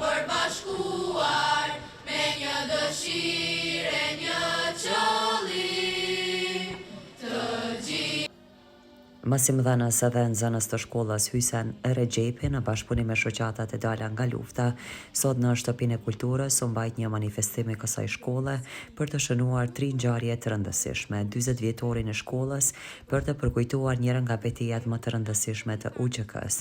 përbashkuar me një dëshirë e një qëllim të gjithë. Masim dhënës edhe nxënës të shkollës Hysen Recep në bashkëpunim me shoqatat e dala nga lufta, sot në shtëpinë e kulturës u mbajt një manifestim i kësaj shkolle për të shënuar 3 ngjarje të rëndësishme, 40 vjetorin e shkollës, për të përkujtuar njëra nga betejat më të rëndësishme të UÇK-s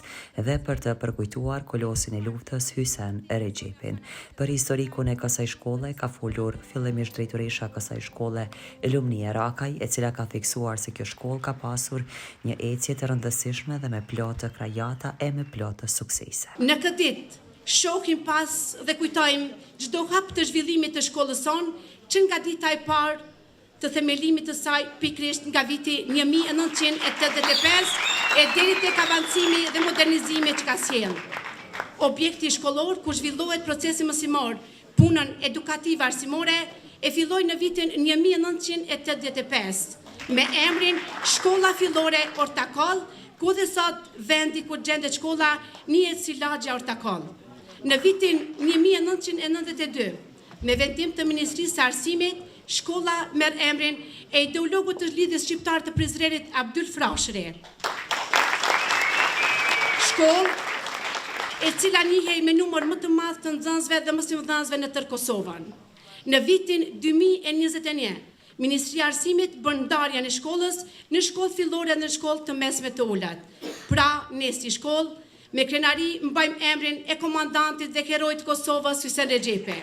dhe për të përkujtuar kolosin e luftës Hysen Recepin. Për historikun e kësaj shkolle ka folur fillimisht drejtoresha e kësaj shkolle Lumnia Rakaj, e cila ka theksuar se kjo shkollë ka pasur një ecje të rëndësishme dhe me plot të krajata e me plot të suksese. Në këtë ditë shohim pas dhe kujtojmë çdo hap të zhvillimit të shkollës sonë, që nga dita e parë të themelimit të saj pikërisht nga viti 1985 e deri tek avancimi dhe modernizimi që ka sjellë. Objekti shkollor ku zhvillohet procesi mësimor, punën edukative arsimore e filloi në vitin 1985. Me emrin Shkolla Fillore Ortakoll, ku dhe sot vendi ku gjendet shkolla njihet si Lagja Ortakoll. Në vitin 1992, me vendim të Ministrisë së Arsimit, shkolla merr emrin e ideologut të zhlidhjes shqiptar të Prizrenit Abdyl Frashëri. Shkollë e cila njihej me numër më të madh të nxënësve dhe mësimdhënësve në tërë Kosovën. Në vitin 2021, Ministria e Arsimit bën ndarjen e shkollës në shkollë fillore dhe në shkollë të mesme të ulët. Pra, ne si shkollë, me krenari mbajmë emrin e komandantit dhe herojt Kosovës Hysen Recepi.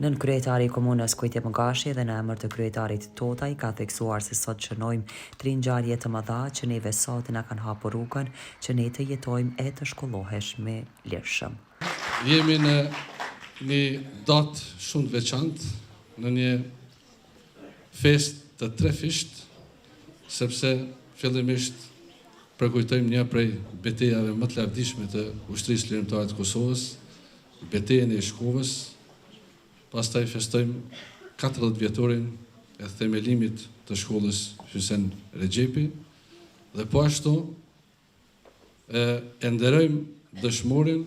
Nën kryetari i komunës Kujtje Mëgashi dhe në emër të kryetarit Totaj ka theksuar se sot shënojmë 3 ngjarje të mëdha që neve sot na kanë hapur rrugën që ne të jetojmë e të shkollohesh me lirshëm. Jemi në një datë shumë të veçantë, në një fest të trefisht, sepse fillimisht përkujtojmë një prej betejave më të lavdishme të ushtrisë lirimtare të Kosovës, betejën e Shkovës. Pastaj festojmë 40 vjetorin e themelimit të shkollës Hysen Recepi dhe po ashtu e nderojmë dëshmorin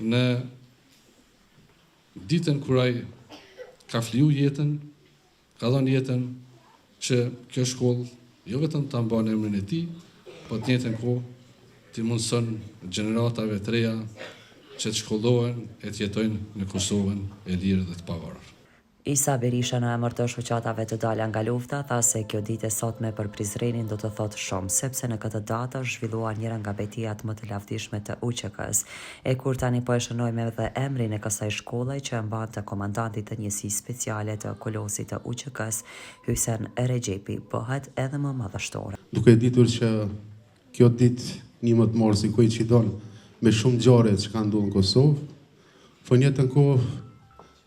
në ditën kur ai ka fliju jetën, ka dhënë jetën që kjo shkollë jo vetëm ta mbanë emrin e tij, po të njëjtën kohë t'i mundson gjeneratave të reja që të shkollohen e të jetojnë në Kosovën e lirë dhe të pavarur. Isa Berisha në emër të shoqatave të dala nga lufta tha se kjo ditë e sotme për Prizrenin do të thotë shumë, sepse në këtë datë është zhvilluar njëra nga betejat më të lavdishme të UÇK-s. E kur tani po e shënojmë edhe emrin e kësaj shkolle që e mbante komandanti të njësisë speciale të kolosit të UÇK-s, Hysen Recepi, bëhet edhe më madhështore. Duke ditur që kjo ditë një më të morë si kujt që don me shumë ngjarje që kanë ndodhur në Kosovë, po një të kohë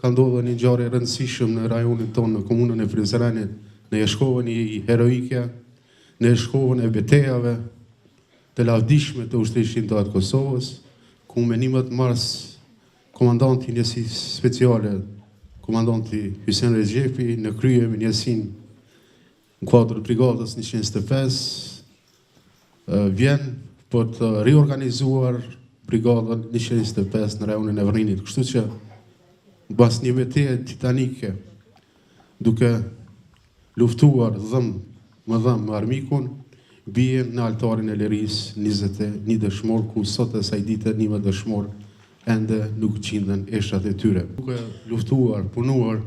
ka ndodhur një ngjarje e rëndësishme në rajonin tonë, në komunën e Prizrenit, në shkovën e heroike, në shkovën e betejave të lavdishme të ushtrisë shqiptare të Kosovës, ku me 11 mars komandanti i njësisë speciale, komandanti Hysen Recepi, në krye me njësinë në kuadër brigadës 125, vjen për të riorganizuar brigadën 125 në rajonin e Vrinit. Kështu që pas një betejë titanike, duke luftuar më dhëm me armikun, bie në altarin e lirisë 21 dëshmor, ku sot e saj dite 11 dëshmor ende nuk qindën eshrat e tyre. Duke luftuar, punuar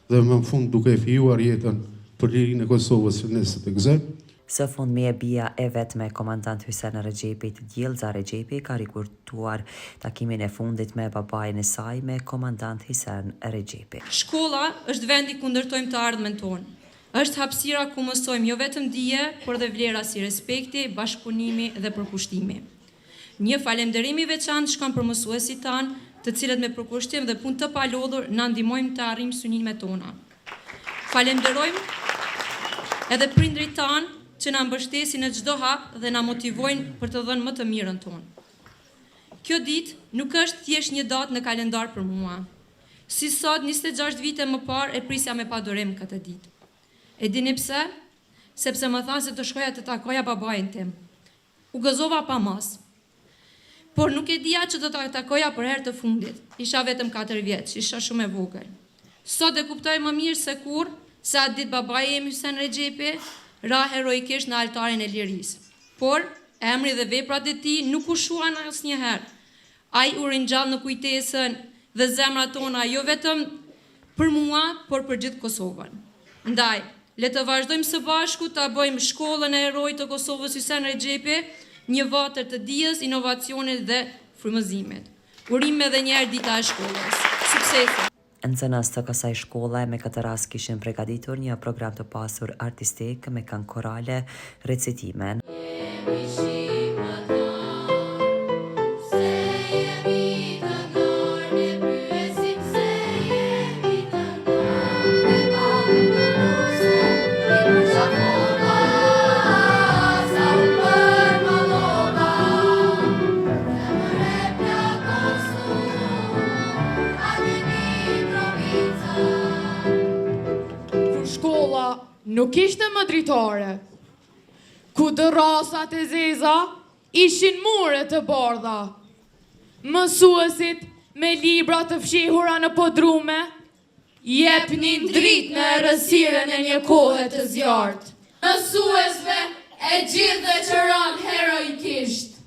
dhe më në fund duke fijuar jetën për lirinë e Kosovës që nesër të gëzojmë. Së fundmi e bija e vetme komandant Hysen Recepit, Djelza Recepi, ka rikurtuar takimin e fundit me babain e saj me komandant Hysen Recepi. Shkolla është vendi ku ndërtojmë të ardhmen tonë. Është hapësira ku mësojmë jo vetëm dije, por dhe vlera si respekti, bashkëpunimi dhe përkushtimi. Një falënderim i veçantë shkon për mësuesit tanë, të cilët me përkushtim dhe punë të palodhur na ndihmojnë të arrijmë synimet tona. Falenderojmë edhe prindrit tanë që na mbështesin në çdo hap dhe na motivojnë për të dhënë më të mirën tonë. Kjo ditë nuk është thjesht një datë në kalendar për mua. Si sot 26 vite më parë e prisja me padurim këtë ditë. E dini pse? Sepse më thanë se të shkoja të takoja babain tim. U gëzova pa mas. Por nuk e dija që do të takoja për herë të fundit. Isha vetëm 4 vjeç, isha shumë e vogël. Sot e kuptoj më mirë se kur, se atë ditë babai im Hysén Rexhepi ra heroikisht në altarin e lirisë. Por emri dhe veprat e tij nuk u shuan asnjëherë. Ai u ringjall në kujtesën dhe zemrat tona jo vetëm për mua, por për gjithë Kosovën. Ndaj, le të vazhdojmë së bashku ta bëjmë shkollën e heroit të Kosovës Hysén Rexhepi një vatër të dijes, inovacionit dhe frymëzimit. Urim edhe njerë dita e shkollës. Suksese! Nxënës të kësaj shkolle me këtë rast kishin përgatitur një program të pasur artistik me këngë korale, recitimen. Nuk ishte më dritare, ku rasat e zeza ishin mure të bardha. Mësuesit me libra të fshihura në podrume jepnin dritë në errësirën e një kohe të zjarrt. Mësuesve e gjithë dhe që ranë heroikisht.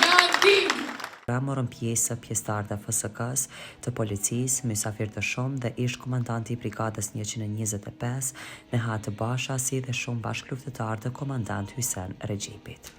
Në ndim Morën pjesë pjesëtarë të FSK-s, të policisë, mysafirë të shumë dhe ish komandanti i brigadës 125, Nehat Basha, si dhe shumë bashkëluftëtarë të komandant Hysén Rexhepit.